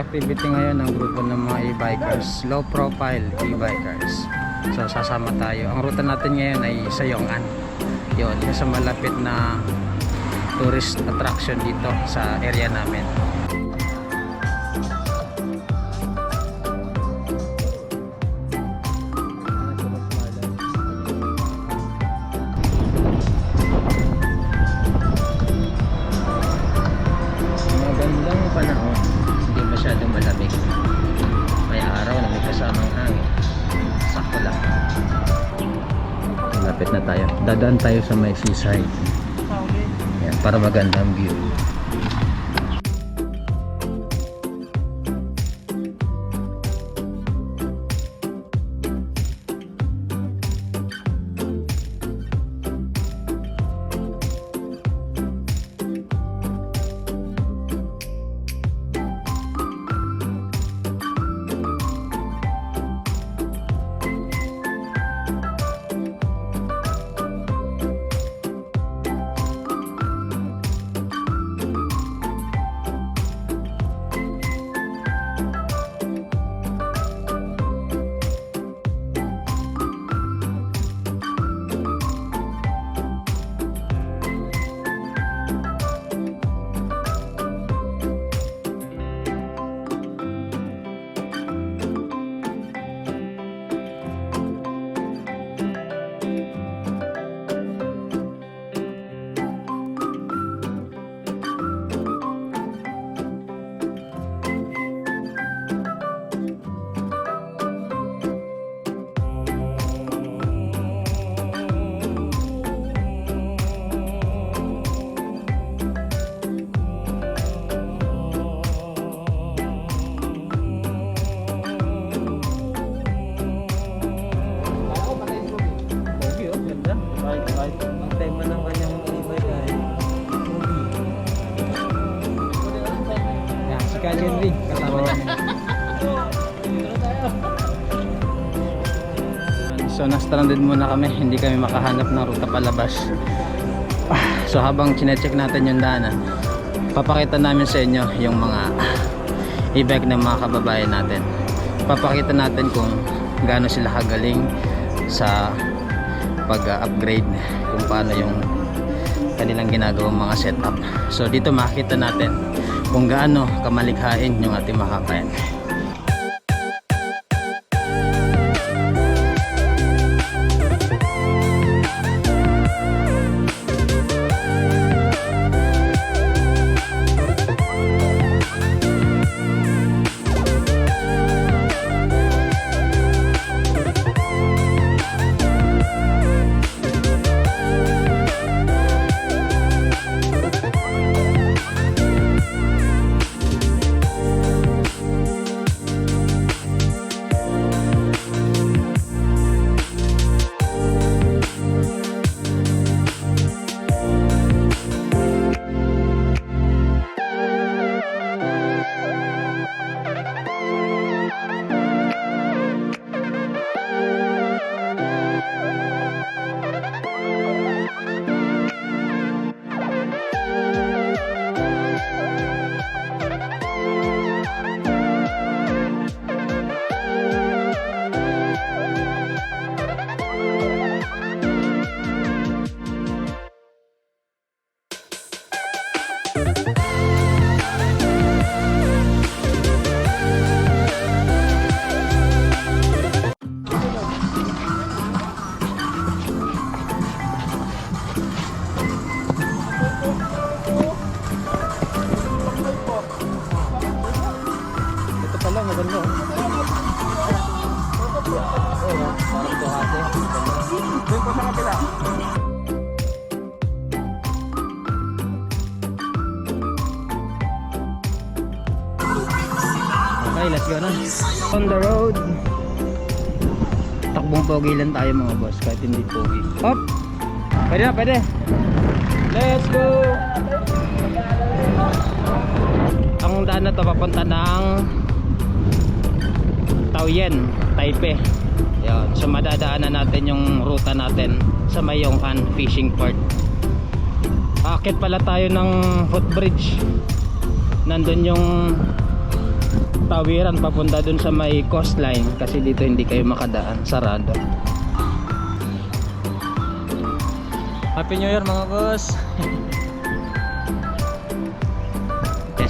activity ngayon ng grupo ng mga e-bikers, low profile e-bikers. So sasama tayo. Ang ruta natin ngayon ay Sayongan. Yun, yung sa malapit na tourist attraction dito sa area namin. Magandang panahon, hindi masyadong malamig. May araw na may kasamang hangin. Sakto lang. Malapit na tayo. Dadaan tayo sa may seaside. Yan, para magandang view. Ang tema ng kanyang e-bike ay yan, si Kajenry kasama namin. So na-stranded muna kami, hindi kami makahanap ng ruta palabas. So habang chinecheck natin yung daanan, papakita namin sa inyo yung mga e-bike ng mga kababayan natin. Papakita natin kung gaano sila kagaling sa pag-upgrade, kung paano yung kanilang ginagawang mga setup. So dito makikita natin kung gaano kamalikhain yung ating mga kabayan. Maganda. Parang Ducati. Doon po sa kapila. Okay, let's go na. On the road. Takbong pogi lang tayo mga boss, kahit hindi pogi. Hop! Pwede na, pwede. Let's go! Ang daan na to papunta ng Taoyuan, Taipei. Yan. So madadaanan natin yung ruta natin sa Mayong'an Fishing Port. Akit pala tayo ng footbridge. Nandun yung tawiran papunta dun sa may coastline kasi dito hindi kayo makadaan, sarado. Happy New Year mga boss.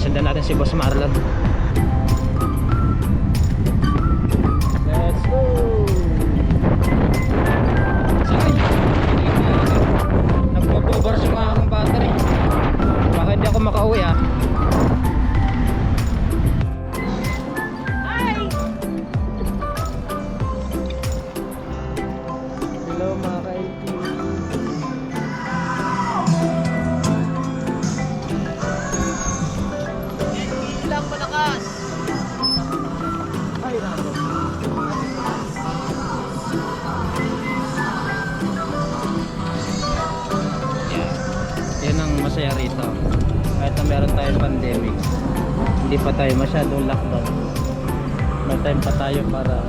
Sundan natin si Boss Marlon. Let's go. Sorry, nagpo-bars yung aking battery. Baka hindi ako makauwi ah. Hi! Hello mga kaibigan. Lang malakas. Ay, random. Yan ang masaya rito. Kahit na meron tayong pandemic, hindi pa tayo masyadong lockdown. May time pa tayo para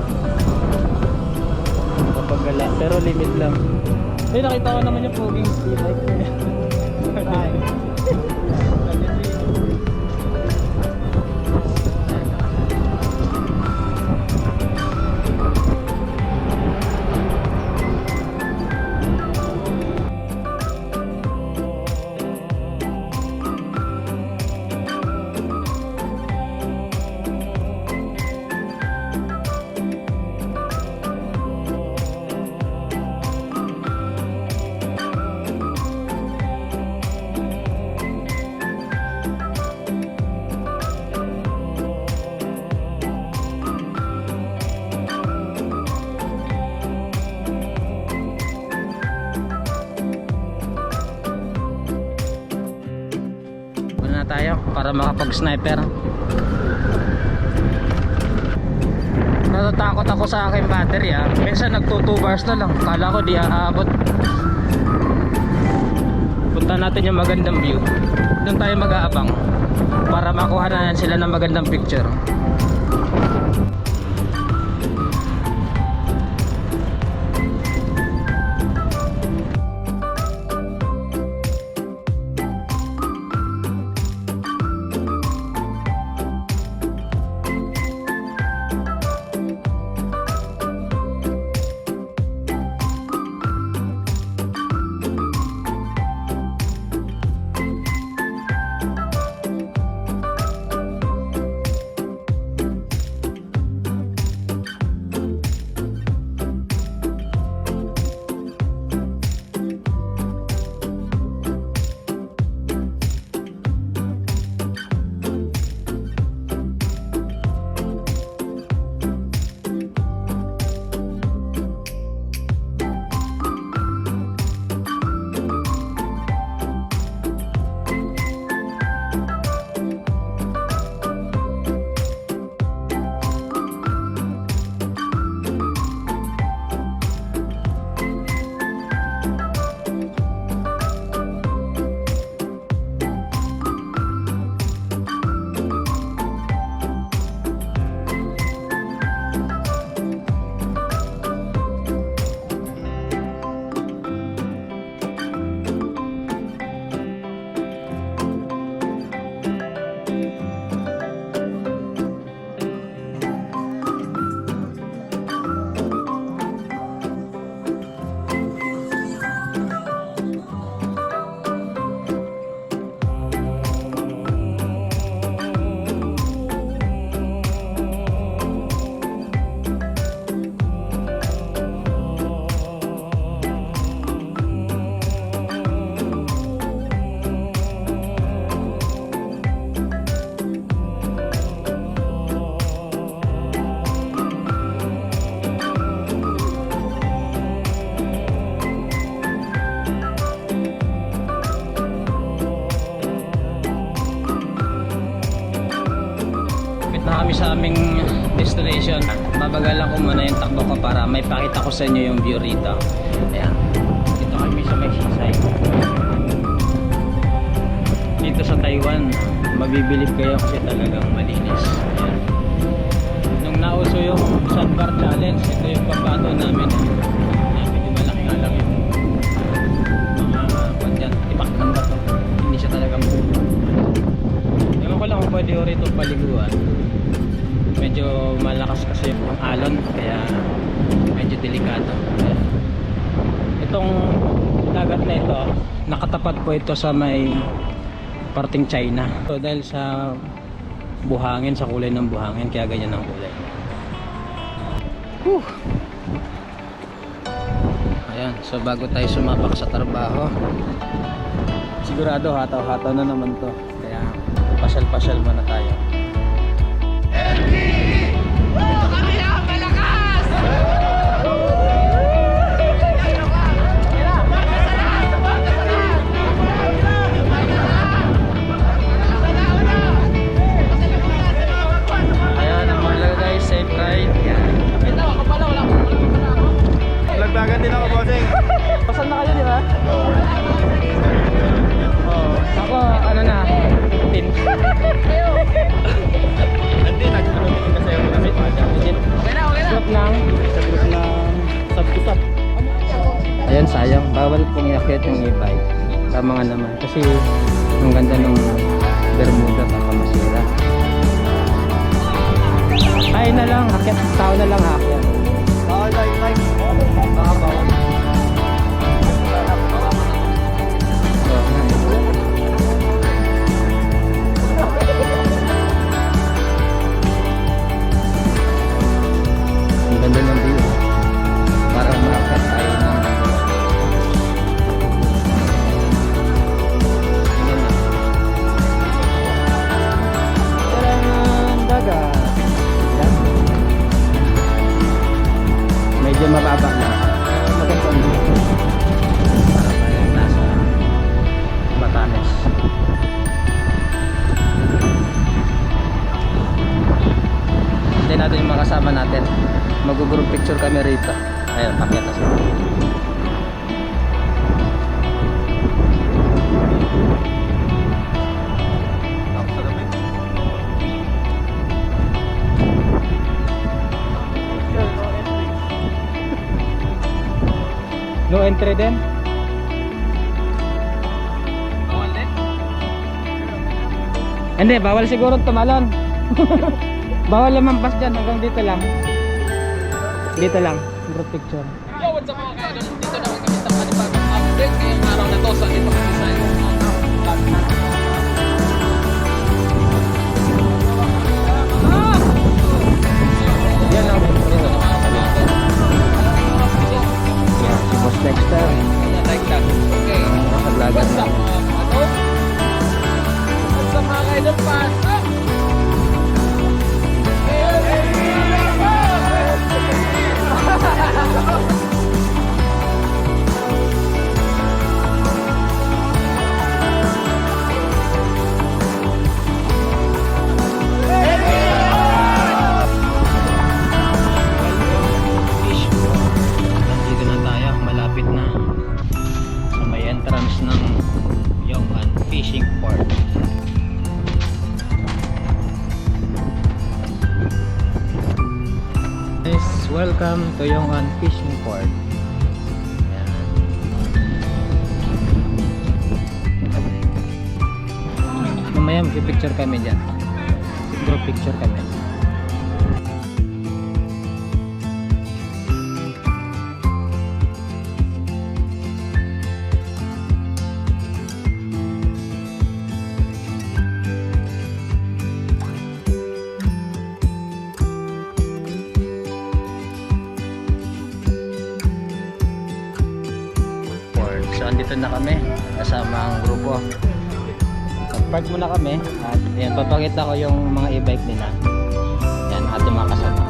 kapagala. Pero limit lang. Eh, nakita ko naman yung poging e-bike. Ay. Tayo para makapag-sniper. Natatakot ako sa aking battery ah. Minsan nagto 2 bars na lang. Kala ko di aabot. Punta natin yung magandang view. Doon tayo mag-aabang para makuha na sila ng magandang picture. kami sa aming destination. Babagalan ko muna yung takbo ko para may pakita ko sa inyo yung view rito. Ayan, dito kami sa may seaside. Dito sa Taiwan, mabibilib kayo kasi talagang malinis. Ayan. Nung nauso yung Sandbar Challenge, ito yung papato namin. Medyo malaki nga lang yung mga pandyan, tibak ng bato. Hindi siya talagang puno. Ewan ko lang kung pwede ko rito paliguan. medyo malakas kasi yung alon, kaya medyo delikado. Itong dagat na ito, nakatapat po ito sa may parting China. So dahil sa buhangin, sa kulay ng buhangin, kaya ganyan ang kulay. Whew. Ayan, so bago tayo sumapak sa trabaho, sigurado hataw-hataw na naman to, kaya pasyal-pasyal muna tayo. Kami ang malakas! Ayan, ang mahalaga guys, safe ride. Lagdagan din ako, bossing. Pasan na kayo, di ba? Oo. Ako, ano na, tin. Hindi, nagkaroon kasi ako kasi Okay na. Group ng sub-to-sub. Ayan, sayang. Bawal pong iakyat yung e-bike. Tama nga naman. Kasi ang ganda ng Bermuda, baka masira. Ay na lang, akyat. Tao na lang akyat. Bawal like. Bawal. Ang ganda ng view. Parang maakyat tayo ng dagat. Medyo mababa lang. Maganda ang view. Para tayong nasa Batanes. Hindi natin yung mga kasama natin. Mag-group picture kami rito. Ayun, pakyat na sila. No entry din? Bawal din? Hindi, bawal siguro tumalon. Bawal lumampas dyan, hanggang dito lang. Dito lang, group picture. Yo, what's up mga kaidol? Dito naman kami sa panibagong update ngayong araw na to sa Ipang Design. Yan lang. Dito naman kami update. Yan, si Boss Dexter. Like that. Okay. Nakaglagan What's na. up mga kaidol? What's up mga kaidol? Pasok! Nandito na tayo, malapit na sa may entrance ng Yong'an Fishing Port. Guys, welcome to Yong'an Fishing Port. Ayan. Mamaya mag-picture kami dyan. Group picture kami. So andito na kami kasama ang grupo. Park muna kami at ayan, papakita ko yung mga e-bike nila. Yan, ating mga kasama.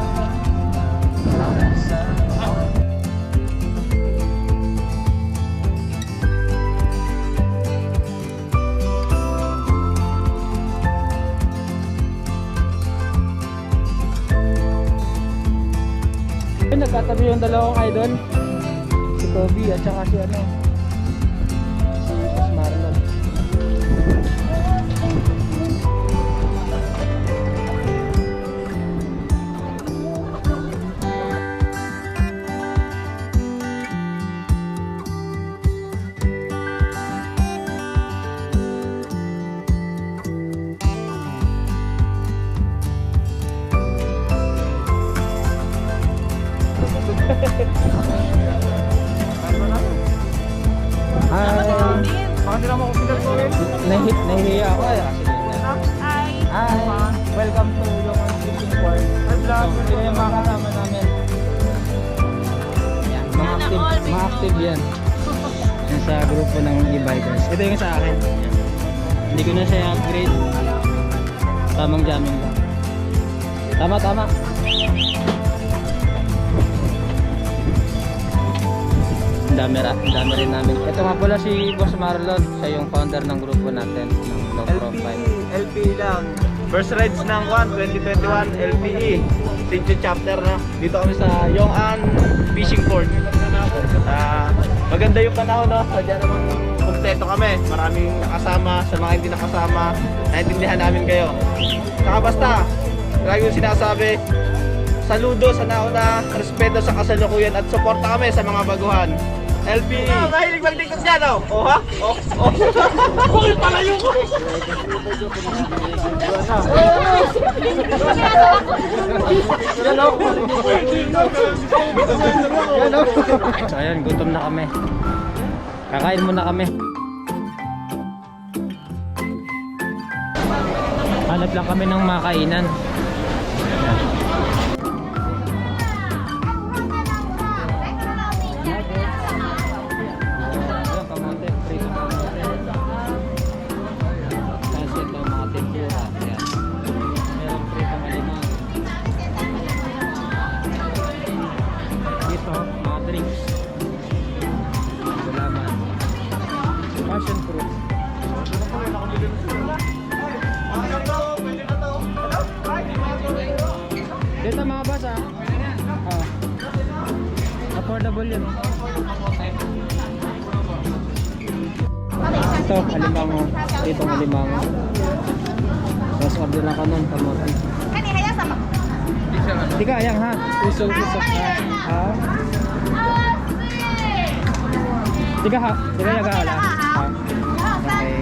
Nagkatabi yung dalawang idol, si Kobe at saka si ano, si Boss Marlon. Lia. Ay, si Lia. Hi. Welcome to Yongan Fishing Port. So, sino yung mga kasama namin? Yan, mga active yan. Yan sa grupo ng e-bikers. Ito yung sa akin. Yan. Hindi ko na siya upgrade. Tamang jamming lang. Tama. Ang dami rin namin. Ito nga pala si Boss Marlon. Siya yung founder ng grupo natin ng low profile. LPE lang. First rides ng 2021 LPE. Stage chapter na. Dito kami sa Yongan Fishing Port. Maganda yung panahon, no? Sadya naman kumpleto kami. Maraming nakasama. Sa mga hindi nakasama, naintindihan namin kayo. Saka basta, lagi yung sinasabi, saludo sa nauna, respeto sa kasalukuyan at suporta kami sa mga baguhan. LPE. Mahilig magdikot dyan, oh. Oh, ha? Oh. Bakit palayo ko? So ayan, gutom na kami. Kakain muna kami. Hanap lang kami ng makainan. Passion fruit. Dito mga boss ah. Oh. Affordable yun. Ito, alimango. Dito ang alimango. Tapos order na ka nun, kamote. Di ka ayang ha? Usok ha? Ha? Di ka ha? Di ka nag-aala? Ha? Okay.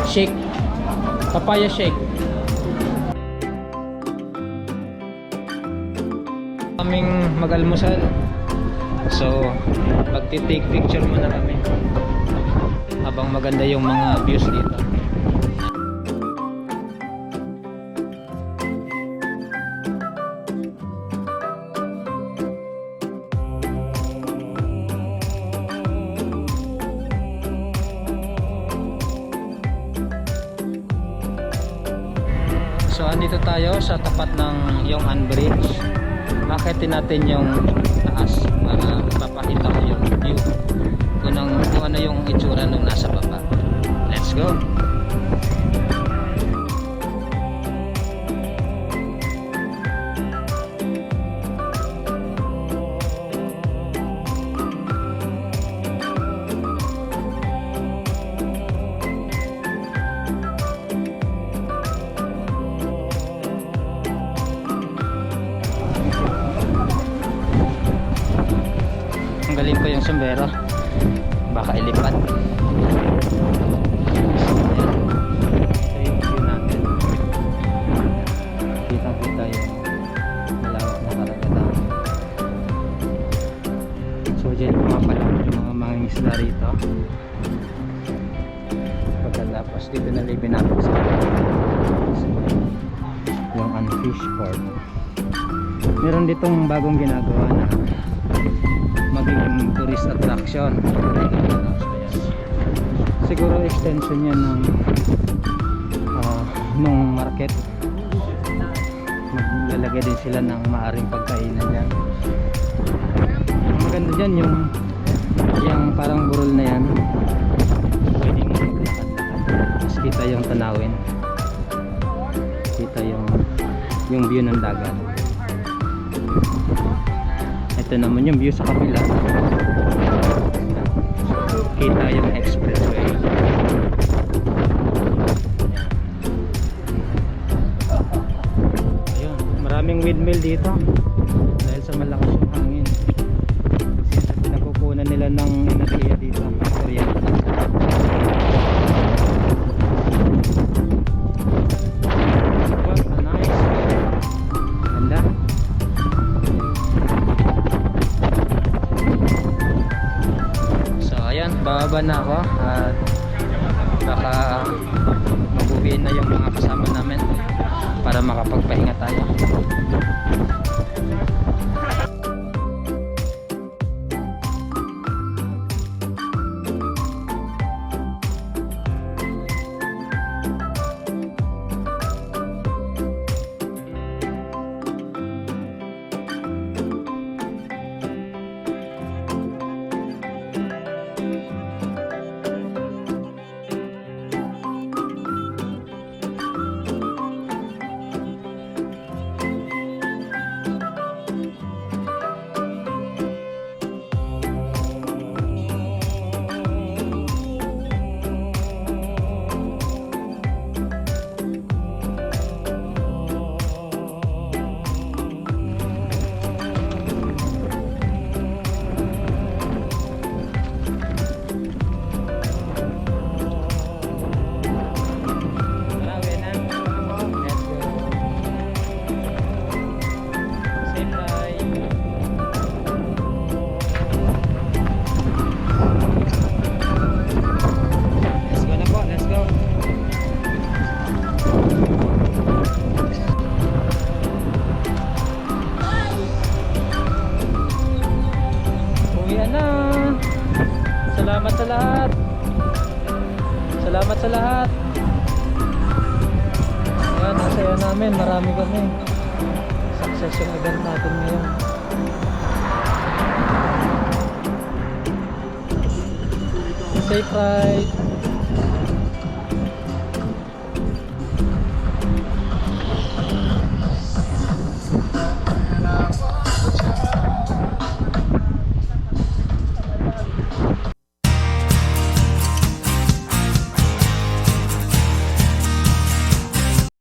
Shake. Papaya shake. Kaming mag-almusal. So, magti-take picture muna kami. Habang maganda yung mga views dito. So andito tayo sa tapat ng Yongan Bridge. Akitin natin yung taas para papakita ko yung view kung ano yung itsura nung nasa baba. Let's go! Galing ko yung sombrero, baka ilipat. Ito yung view natin. Kitang-kita yung malawak na karagatan. So dyan pumapalawak yung mga mangingisda rito. Pagkatapos dito nalibin natin sa yung unfish port. Meron ditong bagong ginagawa na maging tourist attraction. Siguro extension yan ng nung market. Maglalagay din sila ng maaring pagkainan yan. Ang maganda dyan yung parang burol na yan. Pwedeng maglakad-lakad. Tapos kita yung tanawin. Kita yung view ng dagat. Ito naman yung view sa kabila. Kita yung expressway. Ayun, maraming windmill dito dahil sa malakas yung hangin. bababa na ako at baka mag-uwiin na yung mga kasama namin para makapagpahinga tayo. Salamat sa lahat. Salamat sa lahat. Ayan, nasaya namin. Marami kami. Success yung event natin ngayon. Safe ride.